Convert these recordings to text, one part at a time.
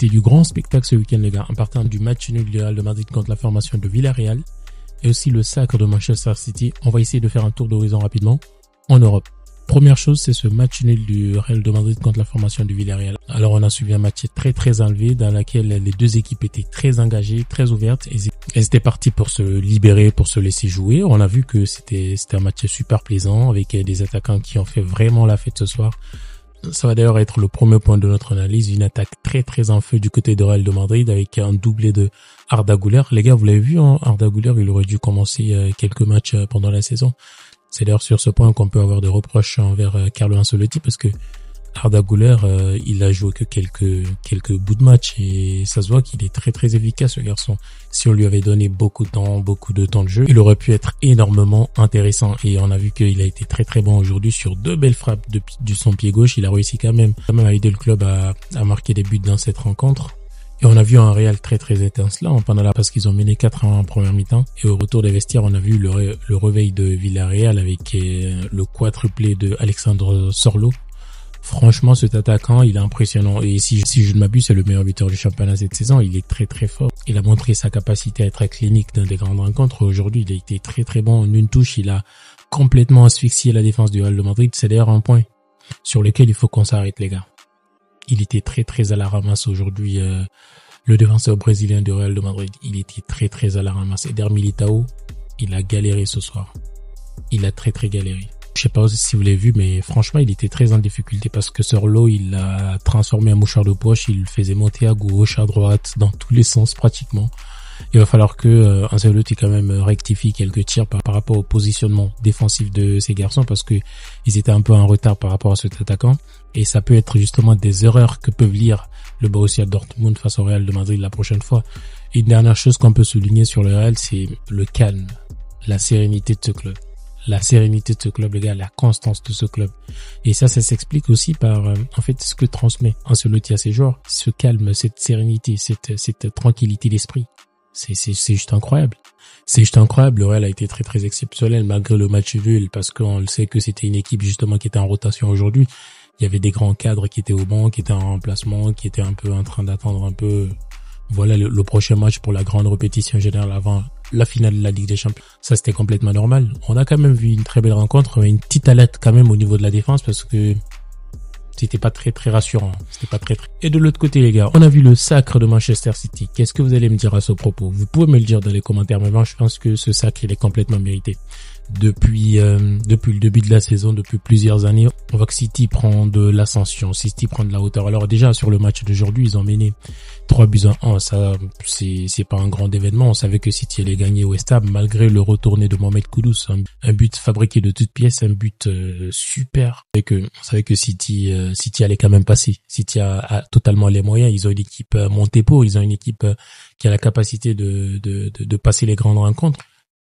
C'était du grand spectacle ce week-end, les gars, en partant du match nul du Real de Madrid contre la formation de Villarreal et aussi le sacre de Manchester City. On va essayer de faire un tour d'horizon rapidement en Europe. Première chose, c'est ce match nul du Real de Madrid contre la formation du Villarreal. Alors, on a suivi un match très élevé dans lequel les deux équipes étaient très engagées, très ouvertes. Elles étaient parties pour se libérer, pour se laisser jouer. On a vu que c'était un match super plaisant avec des attaquants qui ont fait vraiment la fête ce soir. Ça va d'ailleurs être le premier point de notre analyse, une attaque très en feu du côté de Real de Madrid avec un doublé de Arda Güler. Les gars, vous l'avez vu, hein, Arda Güler, il aurait dû commencer quelques matchs pendant la saison. C'est d'ailleurs sur ce point qu'on peut avoir des reproches envers Carlo Ancelotti parce que Arda Güler, il a joué que quelques bouts de match et ça se voit qu'il est très efficace, ce garçon. Si on lui avait donné beaucoup de temps de jeu, il aurait pu être énormément intéressant et on a vu qu'il a été très bon aujourd'hui sur 2 belles frappes de son pied gauche. Il a réussi quand même à aider le club à marquer des buts dans cette rencontre. Et on a vu un Real très étincelant pendant parce qu'ils ont mené 4-1 en première mi-temps. Et au retour des vestiaires, on a vu le réveil de Villarreal avec le quadruplé de Alexandre Sorlo. Franchement, cet attaquant, il est impressionnant. Et si je ne m'abuse, c'est le meilleur buteur du championnat cette saison. Il est très fort. Il a montré sa capacité à être clinique dans des grandes rencontres. Aujourd'hui, il a été très bon. En une touche, il a complètement asphyxié la défense du Real de Madrid. C'est d'ailleurs un point sur lequel il faut qu'on s'arrête, les gars. Il était très à la ramasse aujourd'hui, le défenseur brésilien du Real de Madrid. Il était très à la ramasse. Eder Militao, il a galéré ce soir. Il a très galéré. Je sais pas si vous l'avez vu, mais franchement, il était très en difficulté parce que Sorlo, il l'a transformé en mouchoir de poche. Il le faisait monter à gauche, à droite, dans tous les sens pratiquement. Il va falloir que Ancelotti quand même rectifie quelques tirs par rapport au positionnement défensif de ces garçons parce que ils étaient un peu en retard par rapport à cet attaquant et ça peut être justement des erreurs que peuvent lire le Borussia Dortmund face au Real de Madrid la prochaine fois. Une dernière chose qu'on peut souligner sur le Real, c'est le calme, la sérénité de ce club. La sérénité de ce club, les gars, la constance de ce club. Et ça s'explique aussi par, en fait, ce que transmet Ancelotti à ses joueurs. Ce calme, cette sérénité, cette tranquillité d'esprit. C'est juste incroyable. C'est juste incroyable. Le Real a été très exceptionnel malgré le match nul parce qu'on le sait que c'était une équipe justement qui était en rotation aujourd'hui. Il y avait des grands cadres qui étaient au banc, qui étaient en remplacement, qui étaient un peu en train d'attendre un peu, voilà, le prochain match pour la grande répétition générale avant la finale de la Ligue des Champions. Ça, c'était complètement normal. On a quand même vu une très belle rencontre, mais une petite alerte quand même au niveau de la défense parce que c'était pas très rassurant. C'était pas très. Et de l'autre côté, les gars, on a vu le sacre de Manchester City. Qu'est-ce que vous allez me dire à ce propos? Vous pouvez me le dire dans les commentaires, mais moi, je pense que ce sacre, il est complètement mérité. Depuis le début de la saison, depuis plusieurs années, on voit que City prend de l'ascension, City prend de la hauteur. Alors déjà, sur le match d'aujourd'hui, ils ont mené 3-1. Ça, c'est pas un grand événement. On savait que City allait gagner West Ham, malgré le retourné de Mohamed Kudus. Un but fabriqué de toutes pièces, un but super. Et que, on savait que City allait quand même passer. City a totalement les moyens. Ils ont une équipe montée pour, ils ont une équipe qui a la capacité de passer les grandes rencontres.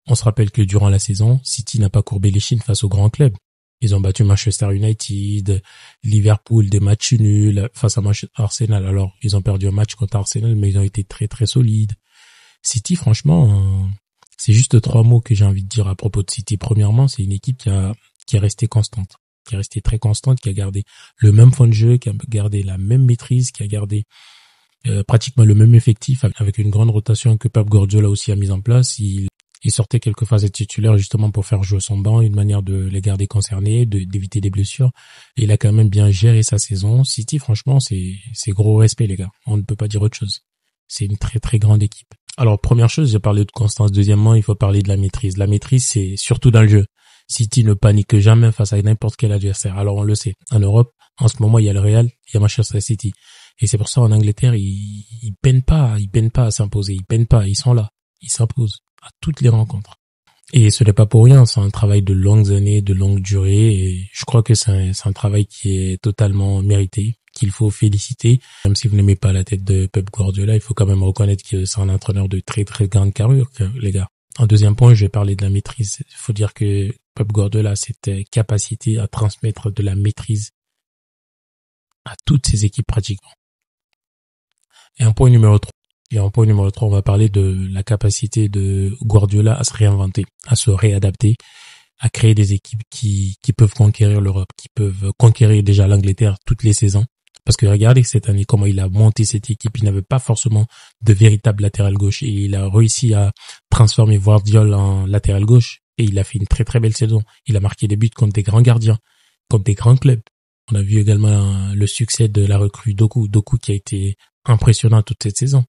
On se rappelle que durant la saison, City n'a pas courbé les chines face aux grands clubs. Ils ont battu Manchester United, Liverpool, des matchs nuls face à Arsenal. Alors, ils ont perdu un match contre Arsenal, mais ils ont été très solides. City, franchement, c'est juste 3 mots que j'ai envie de dire à propos de City. Premièrement, c'est une équipe qui est restée constante, qui est restée très constante, qui a gardé le même fond de jeu, qui a gardé la même maîtrise, qui a gardé pratiquement le même effectif avec une grande rotation que Pep Guardiola aussi a mise en place. Il sortait quelques phases de titulaire justement pour faire jouer son banc, une manière de les garder concernés, d'éviter des blessures. Et il a quand même bien géré sa saison. City, franchement, c'est gros respect, les gars. On ne peut pas dire autre chose. C'est une très grande équipe. Alors, première chose, j'ai parlé de constance. Deuxièmement, il faut parler de la maîtrise. La maîtrise, c'est surtout dans le jeu. City ne panique jamais face à n'importe quel adversaire. Alors, on le sait. En Europe, en ce moment, il y a le Real, il y a Manchester City. Et c'est pour ça, en Angleterre, ils peinent pas à s'imposer. Ils peinent pas, ils sont là. Ils s'imposent à toutes les rencontres. Et ce n'est pas pour rien, c'est un travail de longues années, de longue durée, et je crois que c'est un travail qui est totalement mérité, qu'il faut féliciter. Même si vous n'aimez pas la tête de Pep Guardiola, il faut quand même reconnaître que c'est un entraîneur de très grande carrure, les gars. En deuxième point, je vais parler de la maîtrise. Il faut dire que Pep Guardiola a cette capacité à transmettre de la maîtrise à toutes ses équipes pratiquement. Et un point numéro 3. On va parler de la capacité de Guardiola à se réinventer, à se réadapter, à créer des équipes qui peuvent conquérir l'Europe, qui peuvent conquérir déjà l'Angleterre toutes les saisons. Parce que regardez cette année comment il a monté cette équipe. Il n'avait pas forcément de véritable latéral gauche et il a réussi à transformer Gvardiol en latéral gauche et il a fait une très très belle saison. Il a marqué des buts contre des grands gardiens, contre des grands clubs. On a vu également le succès de la recrue Doku qui a été impressionnant toute cette saison.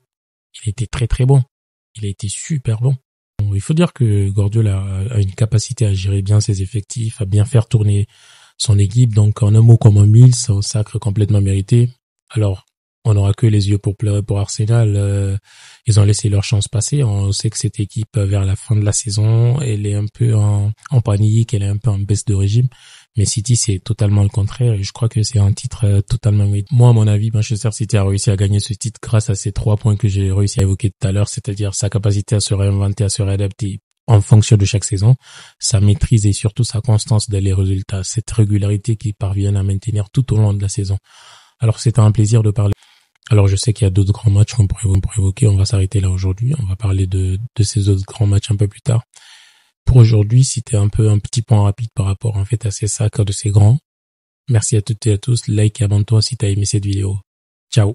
Il a été très très bon. Il a été super bon. Bon, il faut dire que Gvardiol a une capacité à gérer bien ses effectifs, à bien faire tourner son équipe. Donc en un mot comme un mille, c'est un sacre complètement mérité. Alors on n'aura que les yeux pour pleurer pour Arsenal. Ils ont laissé leur chance passer. On sait que cette équipe, vers la fin de la saison, elle est un peu en panique, elle est un peu en baisse de régime. Mais City, c'est totalement le contraire. Et je crois que c'est un titre totalement mérité. Moi, à mon avis, Manchester City a réussi à gagner ce titre grâce à ces 3 points que j'ai réussi à évoquer tout à l'heure, c'est-à-dire sa capacité à se réinventer, à se réadapter en fonction de chaque saison, sa maîtrise et surtout sa constance dans les résultats, cette régularité qu'ils parviennent à maintenir tout au long de la saison. Alors, c'est un plaisir de parler. Alors, je sais qu'il y a d'autres grands matchs qu'on pourrait évoquer. On va s'arrêter là aujourd'hui. On va parler de ces autres grands matchs un peu plus tard. Pour aujourd'hui, c'était un petit point rapide par rapport en fait à ces sacres de ces grands. Merci à toutes et à tous. Like et abonne-toi si t'as aimé cette vidéo. Ciao.